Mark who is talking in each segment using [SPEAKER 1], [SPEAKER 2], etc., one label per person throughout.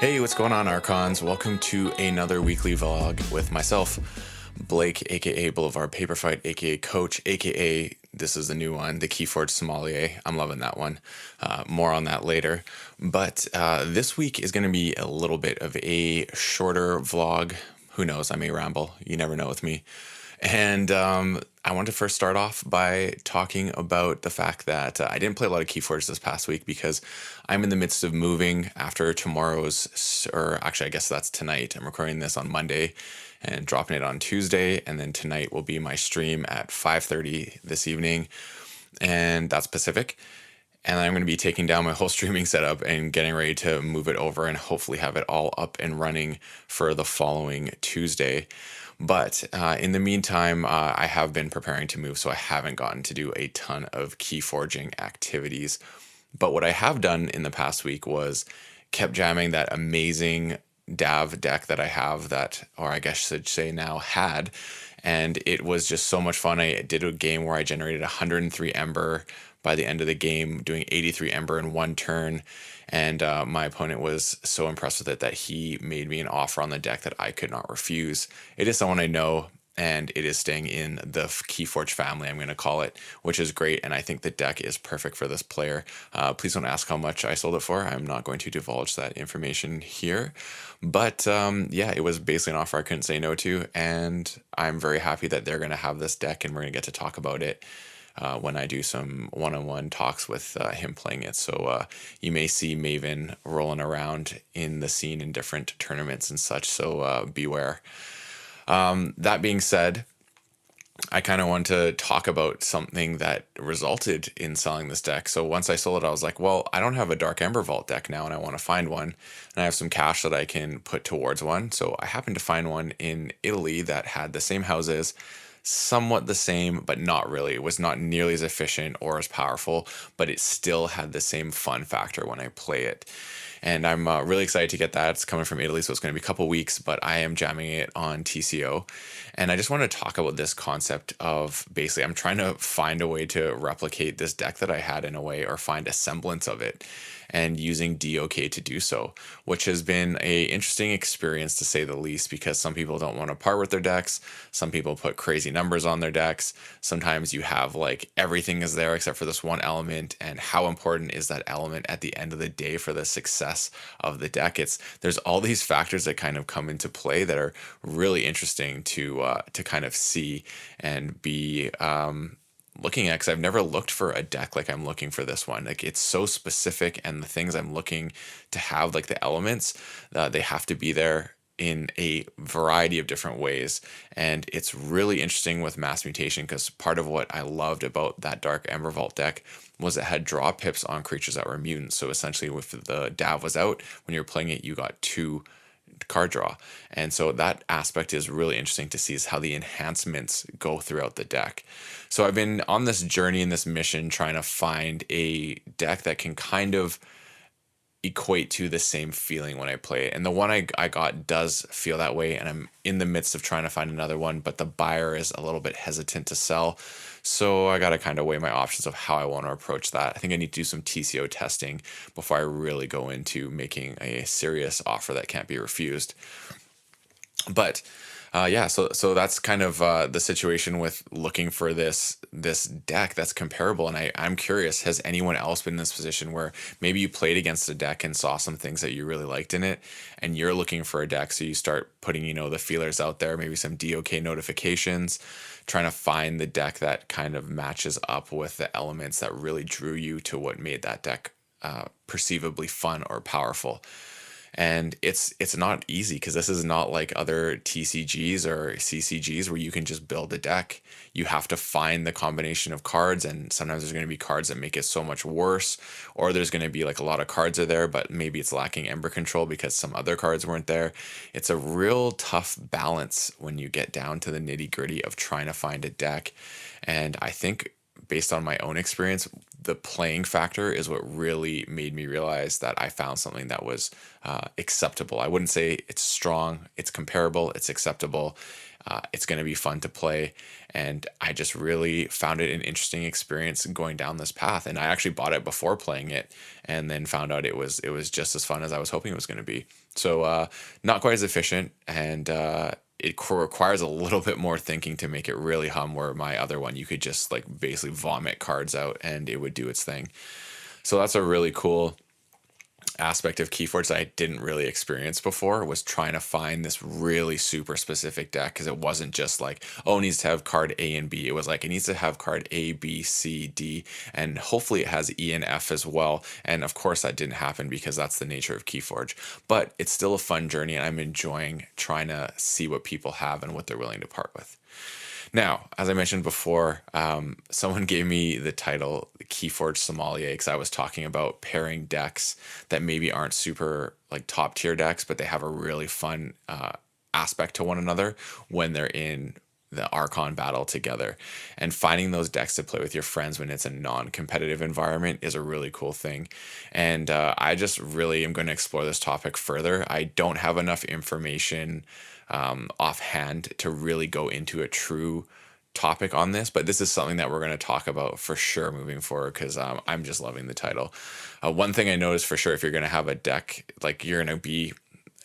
[SPEAKER 1] Hey, what's going on, Archons? Welcome to another weekly vlog with myself, Blake, aka Boulevard Paper Fight, aka Coach, aka this is the new one, the KeyForge Sommelier. I'm loving that one. More on that later. But this week is going to be a little bit of a shorter vlog. Who knows? I may ramble. You never know with me. And I want to first start off by talking about the fact that I didn't play a lot of KeyForge this past week because I'm in the midst of moving after tomorrow's, or actually, I guess that's tonight. I'm recording this on Monday and dropping it on Tuesday. And then tonight will be my stream at 5:30 this evening. And that's Pacific. And I'm going to be taking down my whole streaming setup and getting ready to move it over and hopefully have it all up and running for the following Tuesday. But in the meantime, I have been preparing to move, so I haven't gotten to do a ton of key forging activities. But what I have done in the past week was kept jamming that amazing DAV deck that I have that, or I guess I should say now had, and it was just so much fun. I did a game where I generated 103 Ember by the end of the game, doing 83 Ember in one turn. And my opponent was so impressed with it that he made me an offer on the deck that I could not refuse. It is someone I know, and it is staying in the KeyForge family, I'm going to call it, which is great. And I think the deck is perfect for this player. Please don't ask how much I sold it for. I'm not going to divulge that information here. But yeah, it was basically an offer I couldn't say no to. And I'm very happy that they're going to have this deck and we're going to get to talk about it when I do some one-on-one talks with him playing it. So you may see Maven rolling around in the scene in different tournaments and such, so beware. That being said, I kind of want to talk about something that resulted in selling this deck. So once I sold it, I was like, well, I don't have a Dark Ember Vault deck now, and I want to find one. And I have some cash that I can put towards one. So I happened to find one in Italy that had the same houses, somewhat the same, but not really. It was not nearly as efficient or as powerful, but it still had the same fun factor when I play it. And I'm really excited to get that. It's coming from Italy, so it's going to be a couple weeks, but I am jamming it on TCO. And I just want to talk about this concept of basically, I'm trying to find a way to replicate this deck that I had in a way, or find a semblance of it, and using DOK to do so, which has been a interesting experience to say the least, because some people don't want to part with their decks. Some people put crazy numbers on their decks. Sometimes you have like everything is there except for this one element, and how important is that element at the end of the day for the success of the deck? There's all these factors that kind of come into play that are really interesting to kind of see and be looking at, because I've never looked for a deck like I'm looking for this one. Like, it's so specific, and the things I'm looking to have, like the elements, they have to be there in a variety of different ways. And it's really interesting with mass mutation, because part of what I loved about that Dark Ember Vault deck was it had draw pips on creatures that were mutants. So essentially, if the DAV was out, when you're playing it, you got 2 card draw. And so that aspect is really interesting to see, is how the enhancements go throughout the deck. So I've been on this journey and this mission trying to find a deck that can kind of equate to the same feeling when I play it. And the one I got does feel that way, and I'm in the midst of trying to find another one, but the buyer is a little bit hesitant to sell. So I got to kind of weigh my options of how I want to approach that. I think I need to do some TCO testing before I really go into making a serious offer that can't be refused. But yeah, so that's kind of the situation with looking for this deck that's comparable. And I'm curious, has anyone else been in this position where maybe you played against a deck and saw some things that you really liked in it, and you're looking for a deck, so you start putting, the feelers out there, maybe some DOK notifications, trying to find the deck that kind of matches up with the elements that really drew you to what made that deck perceivably fun or powerful. And it's not easy, because this is not like other TCGs or CCGs where you can just build a deck. You have to find the combination of cards, and sometimes there's going to be cards that make it so much worse, or there's going to be like a lot of cards are there, but maybe it's lacking Ember control because some other cards weren't there. It's a real tough balance when you get down to the nitty gritty of trying to find a deck. And I think based on my own experience, the playing factor is what really made me realize that I found something that was acceptable. I wouldn't say it's strong, it's comparable, it's acceptable. It's going to be fun to play. And I just really found it an interesting experience going down this path. And I actually bought it before playing it and then found out it was just as fun as I was hoping it was going to be. So not quite as efficient, and it requires a little bit more thinking to make it really hum, where my other one, you could just like basically vomit cards out and it would do its thing. So that's a really cool aspect of KeyForge that I didn't really experience before, was trying to find this really super specific deck, because it wasn't just like, oh, it needs to have card A and B. It was like, it needs to have card A, B, C, D, and hopefully it has E and F as well. And of course that didn't happen, because that's the nature of KeyForge. But it's still a fun journey, and I'm enjoying trying to see what people have and what they're willing to part with. Now, as I mentioned before, someone gave me the title KeyForge Sommelier because I was talking about pairing decks that maybe aren't super like top tier decks, but they have a really fun aspect to one another when they're in the Archon battle together. And finding those decks to play with your friends when it's a non-competitive environment is a really cool thing. And I just really am going to explore this topic further. I don't have enough information offhand to really go into a true topic on this, but this is something that we're going to talk about for sure moving forward, because I'm just loving the title. One thing I noticed for sure, if you're going to have a deck, like you're going to be,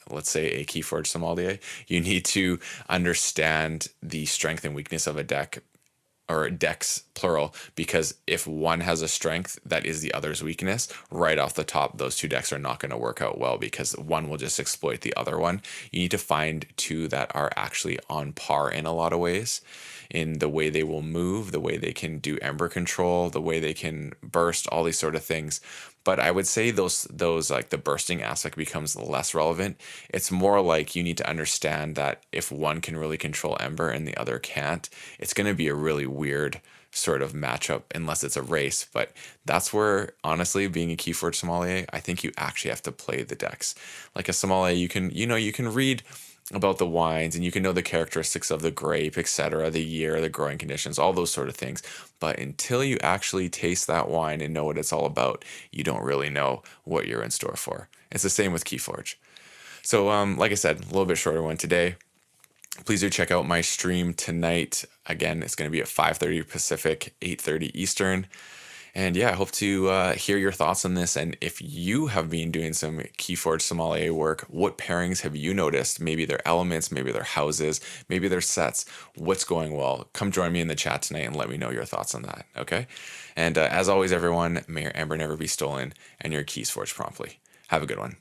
[SPEAKER 1] let's say, a KeyForge Sommelier, you need to understand the strength and weakness of a deck, or decks plural, because if one has a strength that is the other's weakness, right off the top, those two decks are not going to work out well, because one will just exploit the other one. You need to find two that are actually on par in a lot of ways, in the way they will move, the way they can do ember control, the way they can burst, all these sort of things. But I would say those like the bursting aspect becomes less relevant. It's more like you need to understand that if one can really control ember and the other can't, it's going to be a really weird sort of matchup unless it's a race. But that's where, honestly, being a KeyForge Sommelier, I think you actually have to play the decks. Like a sommelier, you can read about the wines and you can know the characteristics of the grape, etc., the year, the growing conditions, all those sort of things. But until you actually taste that wine and know what it's all about, you don't really know what you're in store for. It's the same with KeyForge. So like I said, a little bit shorter one today. Please do check out my stream tonight. Again, it's going to be at 5:30 Pacific, 8:30 Eastern. And yeah, I hope to hear your thoughts on this. And if you have been doing some KeyForge Sommelier work, what pairings have you noticed? Maybe their elements, maybe their houses, maybe their sets. What's going well? Come join me in the chat tonight and let me know your thoughts on that. Okay. And as always, everyone, may your ember never be stolen and your keys forged promptly. Have a good one.